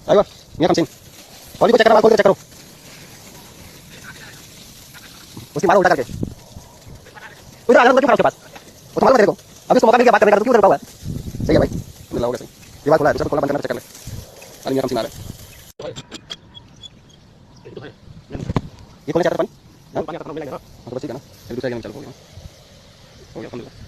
अयो मियां कम सिंह कॉली को चेक करो, कॉली को चेक करो, उसकी मारो उल्टा करके उधर आना, क्यों खड़ा उसके पास, वो तो मालूम है तेरे को, अभी उसको मौका मिल गया बात करने का तो क्यों उधर रुका हुआ है। सही है भाई, मिल रहा होगा सही, ये बात खुला है, दूसरा खोला बंद करना, चेक कर ले। अरे मियां कम सिंह आ रहा है, ये खोलने चाहता था पानी, हाँ तो बस ठीक है ना, एक दूसरे के चलो हो गया, हो गया।